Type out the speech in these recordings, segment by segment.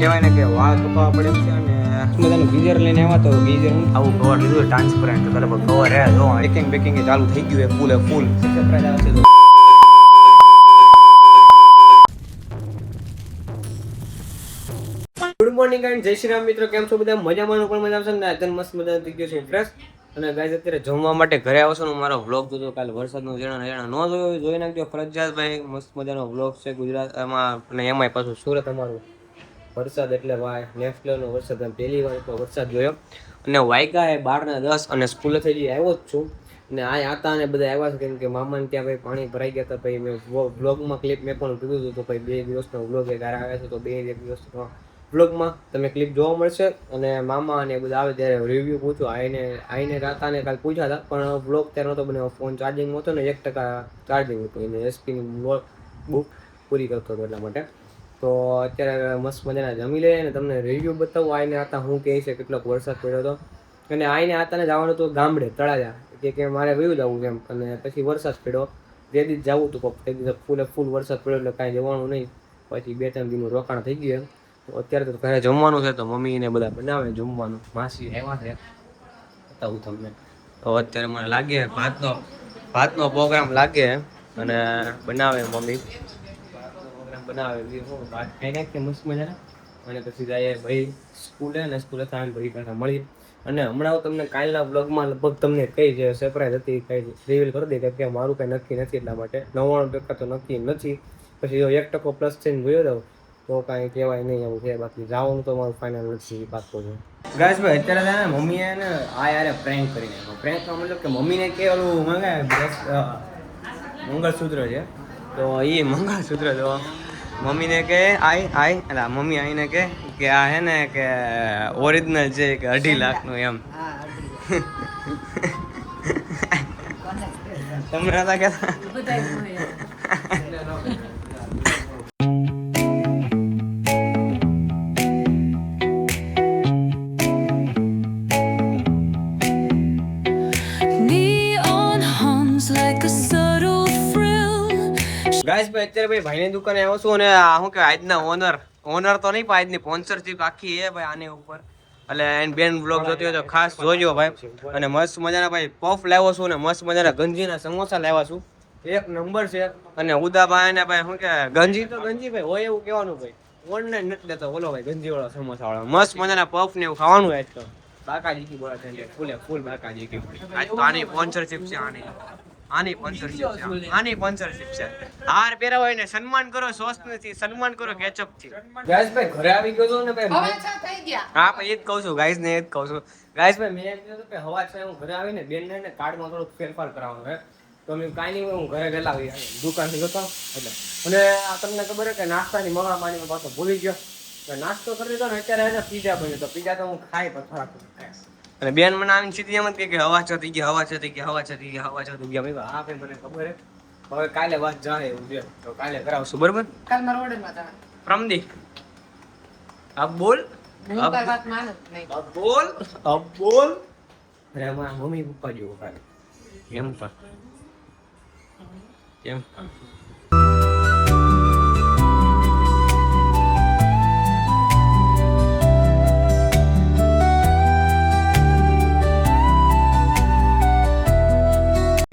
કહેવાય ને કે વાળ કપાવવા પડે એમ છે. અને બધાનું ગીઝર લઈને આવ્યા તો ગીઝર આવું કવર લીધું ટ્રાન્સપરન્ટ, તો લગભગ કવર હે જો પેકિંગ બેકિંગ ચાલુ થઈ ગયું ફૂલ સરપ્રાઈઝ આવશે. તો ગુડ મોર્નિંગ એન્ડ જય શ્રી રામ મિત્રો, કેમ છો બધા? મજામાં પણ મજા આવશે ને અત્યારે મસ્ત મજા થઈ ગયો છે ફ્રેશ. અને ગાઈઝ અત્યારે જમવા માટે ઘરે આવશો ને મારો વ્લોગ જોજો, કાલે વરસાદનો જેણા ન જોયો જોઈ નાખજો ફરજિયાત ભાઈ. મસ્ત મજાનો વ્લોગ છે ગુજરાતમાં, અને એમાંય પાછું સુરત અમારું વરસાદ એટલે ભાઈ નેક્સ્ટ લેવલનો વરસાદ. પહેલી વાર એટલો વરસાદ જોયો. અને વાયગા એ 12:10 અને સ્કૂલેથી જ આવ્યો જ છું. અને આ હતા અને બધા આવ્યા છે કેમ કે મામાને ત્યાં ભાઈ પાણી ભરાઈ ગયા હતા. ભાઈ મેં વ્લોગમાં ક્લિપ મેં પણ કીધું હતું તો ભાઈ 2 દિવસનો વ્લોગ એ ઘરે આવ્યા છે, તો 2 દિવસનો વ્લોગમાં તમે ક્લિપ જોવા મળશે. અને મામા અને બધા આવે ત્યારે રિવ્યૂ પૂછો આઈને રાતાને કાલે પૂછ્યા હતા, પણ વ્લોગ ત્યારે નહોતો બને. ફોન ચાર્જિંગ હતો ને 1% ચાર્જિંગ હતું, એને એસપીની બુક પૂરી કરતો હતો એટલા માટે. તો અત્યારે મસ્ત મજાના જમી લઈએ અને તમને રિવ્યૂ બતાવું આઈને આતા હું કહે છે કેટલોક વરસાદ પડ્યો હતો. અને આઈને આતાને જવાનું હતું ગામડે તળાજા, કે મારે વયું જવું એમ. અને પછી વરસાદ પડ્યો, તે દિવસ જવું હતું તે દિવસ ફૂલ વરસાદ પડ્યો એટલે કાંઈ જવાનું નહીં. પછી 2-3 દિનનું રોકાણ થઈ ગયું. તો અત્યારે તો ઘરે જમવાનું છે, તો મમ્મી ને બધા બનાવે જમવાનું. માસી આવ્યા છે, બતાવું તમને. તો અત્યારે મને લાગે ભાતનો પ્રોગ્રામ લાગે અને બનાવે મમ્મી બનાવે ભાત ખાઈ નાખીએ મસ્ત મજાના. અને પછી જાય ભાઈ સ્કૂલે, અને સ્કૂલે થાય ભાઈ પાછા મળી. અને હમણાં તમને કાલના બ્લોગમાં લગભગ તમને કઈ જે સરપ્રાઈઝ હતી કઈ રિવીલ કરી દઈ, કે મારું કંઈ નક્કી નથી એટલા માટે. 99% તો નક્કી નથી. પછી જો 1% પ્લસ થઈને ગયો જાવ તો કાંઈ કહેવાય નહીં એવું છે. બાકી જવાનું તો મારું ફાઇનલ નથી પાકો છે. ગાઈસ ભાઈ અત્યારે છે ને મમ્મીએ ને આ યારે પ્રેન્ક કરી નાખ્યો. પ્રેન્કનો મતલબ કે મમ્મીને કે ઓલું મંગળસૂત્ર છે, તો એ મંગળસૂત્ર જો મમ્મીને કે એટલે મમ્મી આઈને કે આ હે ને કે ઓરિજિનલ છે કે 2.5 લાખનું એમ. તમને હતા કહેતા ગાઈસ ભાઈ અત્યારે ભાઈ ભાઈની દુકાને આવ્યો છું. અને શું કે આજના ઓનર તો નહીં પણ આજની સ્પોન્સરશિપ આખી છે ભાઈ આની ઉપર. એટલે એન બેન બ્લોગ જોતી હોય તો ખાસ જોજો ભાઈ. અને મસ્ત મજાના ભાઈ પફ લાવ્યો છું, અને મસ્ત મજાના ગંજીના સમોસા લાવ્યા છું, 1 નંબર છે. અને ઉદાભાઈ ને ભાઈ શું કે ગંજી ભાઈ હોય એવું કહેવાનું ભાઈ, ઓનલાઈન નથી લેતો બોલો ભાઈ ગંજી વાળો સમોસા વાળો. મસ્ત મજાના પફ ને એવું ખાવાનું આજ તો બાકાજી કી બોલા છે, ફૂલ બાકાજી કી. આજ તો આની સ્પોન્સરશિપ છે, આની સ્પોન્સરશિપ છે. હાર પહેરા હોય ને સન્માન કરો સોસ થી, સન્માન કરો કેચઅપ થી. ગાઈસ ભાઈ ઘરે આવી ગયો છું ને ભાઈ હવા થઈ ગયા. હા ભાઈ એ જ કહું છું ગાઈસ ને, એ જ કહું છું ગાઈસ ભાઈ. મેં કીધું કે હવા છે, હું ઘરે આવીને બેન ને કાર્ડમાં થોડુંક ફેરફાર કરાવવાનો છે. તો મેં કાંઈ નહીં, હું ઘરે ગયેલા દુકાનથી ગયો એટલે. અને આ તમને ખબર છે કે નાસ્તાની મહામારીમાં પાછો ભૂલી ગયો, નાસ્તો કરી દીધો ને અત્યારે એને પીઝા બન્યો. તો પીઝા તો હું ખાઈ પણ થોડાક. અને બેન મને આવીને સીધી એમ જ કે હવા ચતી ગયા. હા ભાઈ હા ભાઈ મને ખબર હે. હવે કાલે વાત જાય એવું છે, તો કાલે કરાવશું બરોબર. કાલ મારો ઓર્ડર માં હતા પ્રમદી. અબ બોલ વાત માનો નહીં. અબ બોલ અરે મારા મમ્મી પપ્પા જેવો કાલે એમ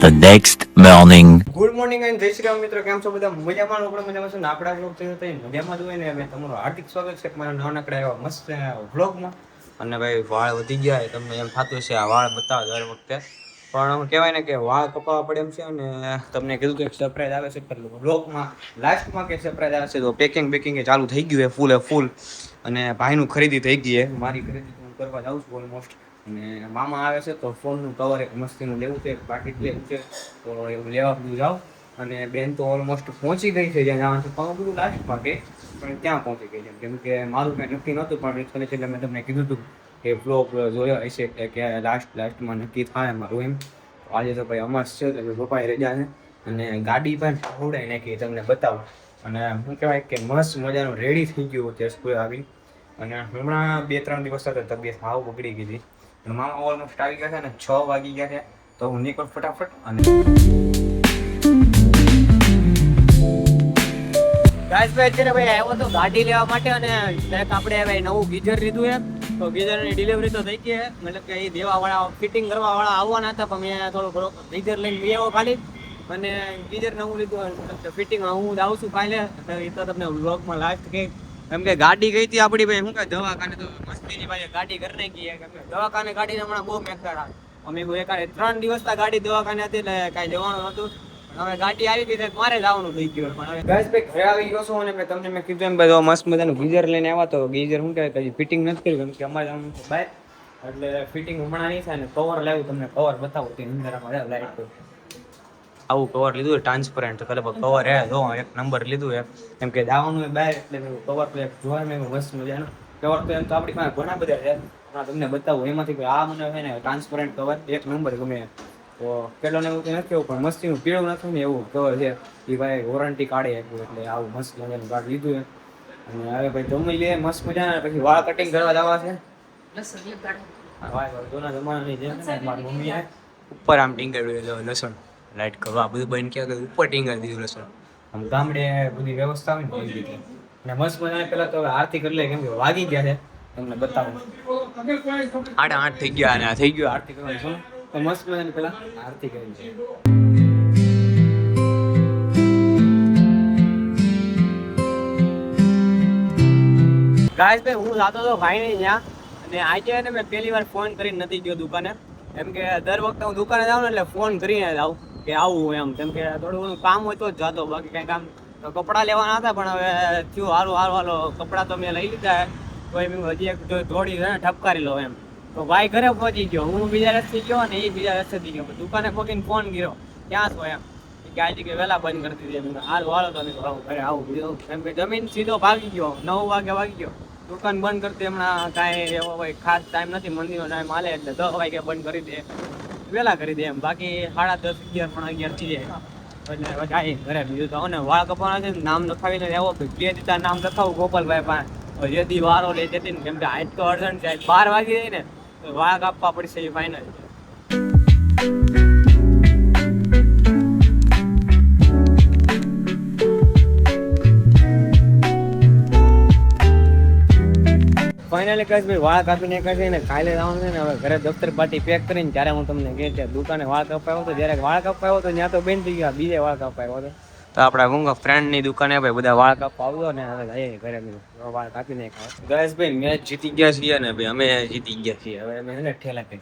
The next morning. Good morning and જય શ્રી રામ મિત્રો, કેમ છો બધા? મજામાં મજામાં છું ને. આપણા વ્લોગ થયો તો મજામાં જ હોય ને. મેં તમારું હાર્દિક સ્વાગત છે મારા નાનકડા એવા મસ્ત વ્લોગમાં. અને ભાઈ વાળ વધી ગયા તમને એમ થતું હશે આ વાળ બતાવે દર વખતે, પણ કહેવાય ને કે વાળ કપાવવા પડે એમ છે. અને તમને કીધું કે સરપ્રાઈઝ આવે છે વ્લોગમાં લાસ્ટમાં, કે સરપ્રાઈઝ આવે છે. તો પેકિંગ એ ચાલુ થઈ ગયું છે ફૂલ. અને ભાઈનું ખરીદી થઈ ગઈ છે, મારી ખરીદી હું કરવા જાઉં છું ઓલમોસ્ટ. અને મામા આવે છે તો ફોનનું કવર એક મસ્તીનું લેવું છે, બાકી લેવું છે, તો એવું લેવા બધું જાઉં. અને બેન તો ઓલમોસ્ટ પહોંચી ગઈ છે જ્યાં જવાનું છે, પણ બધું લાસ્ટમાં કે પણ ત્યાં પહોંચી ગઈ છે. કેમ કે મારું કંઈ નક્કી નહોતું, પણ છેલ્લે મેં તમને કીધું હતું કે બ્લોગ જોયો હશે કે લાસ્ટમાં નક્કી થાય મારું એમ. આજે તો ભાઈ અમાસ છે, તો પપ્પાએ રજા છે. અને ગાડી પણ ખવડાવી નાખી તમને બતાવું. અને શું કહેવાય કે મસ્ત મજાનું રેડી થઈ ગયું અત્યારે સ્કૂલે આવી. અને હમણાં 2-3 દિવસ સાથે તબિયત હાવ બગડી ગઈ હતી. મામા ઓલમોસ્ટ આવી ગયા છે ને 6 વાગી ગયા છે, તો હું નીકળ ફટાફટ. અને ગાઈસ ભાઈ અત્યારે ભાઈ આવ્યો તો ગાડી લેવા માટે અને એક આપણે ભાઈ નવું ગીઝર લીધું એમ તો ગીઝરની ડિલિવરી તો થઈ ગઈ છે મતલબ કે એ દેવાવાળા ફિટિંગ કરવાવાળા આવવાના હતા પણ મેં થોડું ગીઝર લઈને લઈ આવ્યો ખાલી અને ગીઝર નવું લીધું ફિટિંગ હું આવું છું કાલે એ તો તમને વ્લોગમાં લાસ્ટ કે કેમ કે ગાડી ગઈ હતી આપણી ભાઈ શું કહે દવાખાને તો મસ્તીની ભાઈ ગાડી કરી નાખી કેમ કે દવાખાને ગાડીને હમણાં બહુ મેકતા હતા અમે એકાદ 3 દિવસ ગાડી દવાખાને હતી એટલે કાંઈ જવાનું હતું હવે ગાડી આવી ગઈ તો મારે જવાનું થઈ ગયું પણ હવે ગાઈસ ભાઈ ઘરે આવી ગયો છું અને મેં તમને મેં કીધું એમ બધો મસ્ત મજાનું ગીઝર લઈને આવ્યા તો ગીઝર શું કહેવાય હજી ફિટિંગ નથી કર્યું કેમ કે અમારે જવાનું છે બહાર એટલે ફિટિંગ હમણાં નહીં થાય ને કવર લેવું તમને કવર બતાવું તે અંદરમાં લાઈટ આવું કવર લીધું ટ્રાન્સપરન્ટ કવર હે જો એક નંબર લીધું હે એમ કે જવાનું બહાર એટલે કવર તો એક જોવા મેં મસ્ત મજાનું કવર તો એમ તો આપણી પાસે ઘણા બધા છે હમણાં તમને બતાવું એમાંથી આ મને છે ને ટ્રાન્સપરન્ટ કવર એક નંબર ગમે તો પેલો ને એવું નથી કેવું પણ મસ્તીનું પીળું નથી ને એવું કવર છે એ ભાઈ વોરંટી કાઢે આપ્યું એટલે આવું મસ્ત મજાનું કાર્ડ લીધું છે અને હવે ભાઈ જમી લે મસ્ત મજાના પછી વાળ કટિંગ કરવા જવા છે જૂના જમાનાની જેમ મારી મમ્મીએ ઉપર આમ ટીંગાડ્યું લસણ લાઈટ કરવા બધું બંધ ક્યાં ઉપર ટીંગાડી દીધું લસણ આમ ગામડે બધી વ્યવસ્થા હોય ને એવી રીતે અને મસ્ત મજાને પેલા તો હવે આરતી કરી લે કેમ કે વાગી ગયા છે તમને બતાવું 8:08 થઈ ગયા અને આ થઈ ગયું આરતી કરવાની શું તો મસ્ત મજાની પેલા આરતી કરી છે ગાઈસ ભાઈ હું જાતો તો ભાઈ ને ત્યાં અને આજે ને મેં પહેલી વાર ફોન કરીને નથી ગયો દુકાને એમ કે દર વખતે હું દુકાને જાઉં ને એટલે ફોન કરીને જાઉં કે આવું એમ કેમ કે થોડું ઘણું કામ હોય તો જ જાતો બાકી કંઈ કામ કપડાં લેવાના હતા પણ હવે થયું સારું હાલો કપડાં તો મેં લઈ લીધા તો એમ હજી એક થોડી ઠપકારી લો એમ તો ભાઈ ઘરે પહોંચી ગયો હું બીજા રસ્તે ગયો ને એ બીજા રસ્તેથી ગયો દુકાને પહોંચીને ફોન કર્યો ક્યાં છો એમ કે આજે કે વહેલા બંધ કરી દીધી એમ હાલો તો મેં ઘરે આવું બીજું એમ કે જમીન સીધો ભાગી ગયો 9 વાગે ભાગી ગયો દુકાન બંધ કરતી હમણાં કાંઈ એવો કોઈ ખાસ ટાઈમ નથી મંદિરનો ટાઈમ હાલે એટલે 10 વાગે બંધ કરી દે વહેલા કરી દે એમ બાકી 10:30 11 પણ 11 થઈ જાય એટલે જાય ઘરે બીજું તો અને વાળ કપાવાના છે નામ લખાવીને આવો બે દીધા નામ લખાવું ગોપાલભાઈ પાસે જેથી વારો લે જેથી કેમ કે આજ તો અડચણ છે 12 વાગી જાય ને તો વાળ કાપવા પડશે એ ફાઇનલ ફાઇનલી કહીશ ભાઈ વાળ કાપીને કહે ને કાલે જવાનું છે ને હવે ઘરે દફતર પાટી પેક કરીને ત્યારે હું તમને કહે છે દુકાને વાળ કપાયો હતો જ્યારે વાળ કપાયો હતો ત્યાં તો બેન થઈ ગયા બીજે વાળ કપાયો હતો તો આપણા ગુંગા ફ્રેન્ડની દુકાને ભાઈ બધા વાળ કાપવા આવ્યો ને હવે જઈએ ઘરે વાળ કાપી નાખ્યા ગયેશ ભાઈ મેચ જીતી ગયા છીએ ને ભાઈ અમે જીતી ગયા છીએ હવે અમે એને ઠેલા કરી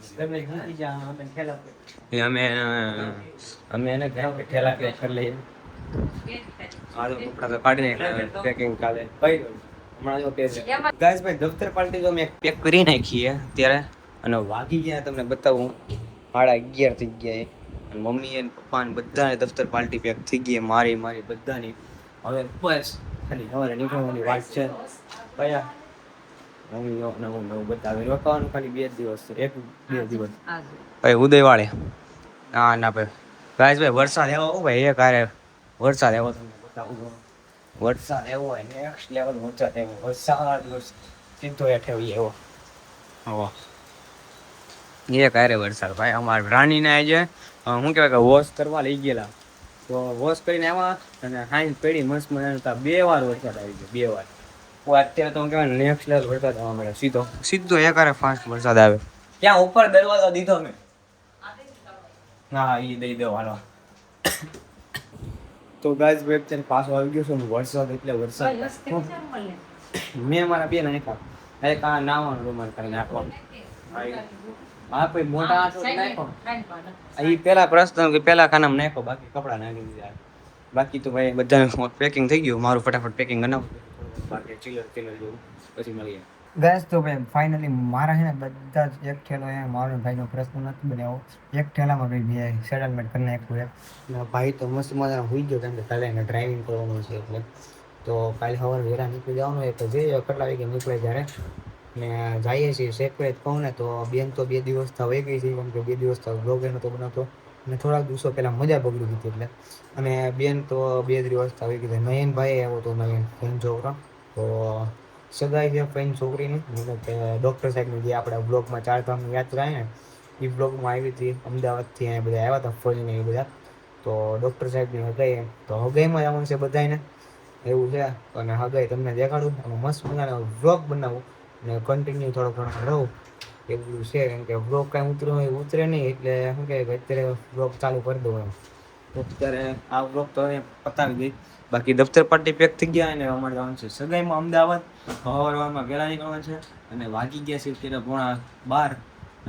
અમે એને ઠેલા કરી લઈએ કપડા તો કાઢી નાખ્યા પેકિંગ કાલે ગાઈસ ભાઈ દફતર પાર્ટી તો મેં પેક કરી નાખી છે અત્યારે અને વાગી ગયા તમને બતાવું 11:30 થઈ ગયા અને મમ્મી અને પપ્પા ને બધાને દફતર પાર્ટી પેક થઈ ગઈ મારી બધાની હવે બસ ખાલી સવારે નીકળવાની વાત છે કયા નવું બતાવે રોકાવાનું ખાલી 2 દિવસ 1-2 દિવસ ભાઈ ઉદયવાળે ના ભાઈ ગાઈસ ભાઈ વરસાદ આવ્યો ભાઈ એક હારે વરસાદ આવ્યો તમને બતાવું વરસાદ એવો હોય નેક્સ્ટ લેવલ વરસાદ સીધો હેઠે એવો એ કારે વરસાદ ભાઈ અમારા રાણીને આજે શું કહેવાય કે વોશ કરવા લઈ ગયેલા તો વોશ કરીને આવ્યા અને હાઈન પેઢી મસ્ત મજાનું 2 વાર વરસાદ આવી ગયો 2 વાર અત્યારે તો કહેવાય નેક્સ્ટ લેવલ વરસાદ આવવા મળે સીધો એક હારે ફાસ્ટ વરસાદ આવે ક્યાં ઉપર દરવાજો દીધો મેં હા એ દઈ દો હાલો તો ગાઈસ વેબ ચેન પાછો આવી ગયો છે વરસાદ એટલે વરસાદ મેં મારા બે નાખ્યા એક આ નાવાનો રૂમાલ કરી નાખો હા ભાઈ મોટા આટો નાખો આ પેલા પ્રશ્ન કે પેલા ખાનામાં નાખો બાકી કપડા નાખી દીધા બાકી તો ભાઈ બધાને પેકિંગ થઈ ગયું મારું ફટાફટ પેકિંગ બનાવું બાકી ચિલર જેવું પછી મળીએ ગાઈસ તો ભાઈ ફાઇનલી મારા છે ને બધા જ એક ઠેલો છે મારો ભાઈનો પ્રશ્ન નથી બનાવ્યો એક ઠેલામાં ભાઈ મેં સેટલમેન્ટ કરી નાખ્યું ભાઈ તો મસ્ત મજા હોઈ ગયો કેમ કે કાલે એને ડ્રાઇવિંગ કરવાનું છે એટલે તો કાલે સવારે વહેલા નીકળી જવાનું હોય તો જોઈએ કેટલા વાગે નીકળે જ્યારે ને જઈએ છીએ સેપરેટ કહું ને તો બેન તો 2 દિવસ વહી ગઈ છે કેમ કે 2 દિવસ બ્લોગ એનો તો બનાવતો અને થોડાક દિવસો પહેલાં મજા બગડી હતી એટલે અને બેન તો 2 દિવસ વહી ગઈ નયનભાઈ આવ્યો તો નયન ફેન છોકરો તો સગાઈ છે ફ્રેન્ડ છોકરીની મતલબ કે ડૉક્ટર સાહેબની જે આપણા બ્લોગમાં 4 ધામની યાત્રા ને એ બ્લોગમાં આવી હતી અમદાવાદથી અહીંયા બધા આવ્યા હતા ફરીને એ બધા તો ડૉક્ટર સાહેબની હગાઈ તો હગાઈમાં જવાનું છે બધાને એવું છે. અને હગાઈ તમને દેખાડું અને મસ્ત મજાનો વ્લોગ બનાવું અને કન્ટિન્યુ થોડો ઘણો રહું એવું છે. કેમ કે વ્લોગ કાંઈ ઉતરે નહીં એટલે શું કે અત્યારે વ્લોગ ચાલુ કરી દઉં એમ. તો અત્યારે આ વ્લોગ તો હવે પતાવી દઈ. બાકી દફતર પાર્ટી પેક થઈ ગયા અને અમારે જવાનું છે સગાઈમાં અમદાવાદ. સવારમાં વહેલા નીકળવાનું છે અને વાગી ગયા છે અત્યારે 11:30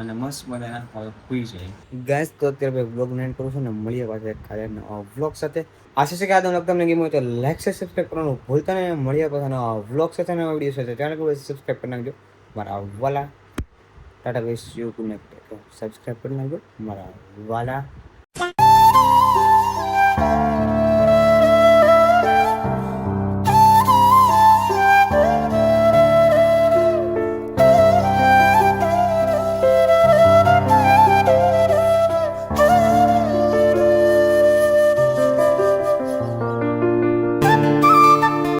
અને મસ્ત મજાના હવે સુઈ જાય. ગાઈસ તો અત્યારે વ્લોગ એન્ડ કરું છું ને મળીએ પાછા એક ખાલી નવા વ્લોગ સાથે. આશા છે કે આ તમને ગમ્યું હોય તો લાઈક છે સબસ્ક્રાઈબ કરવાનું ભૂલતા નહીં. મળીએ પાછા નવા વ્લોગ સાથે નવા વિડીયો સાથે. ચેનલ પર સબસ્ક્રાઈબ કરી નાખજો મારા વાલા. Tata guys, you connect subscribe કરી નાખજો મારા વાલા.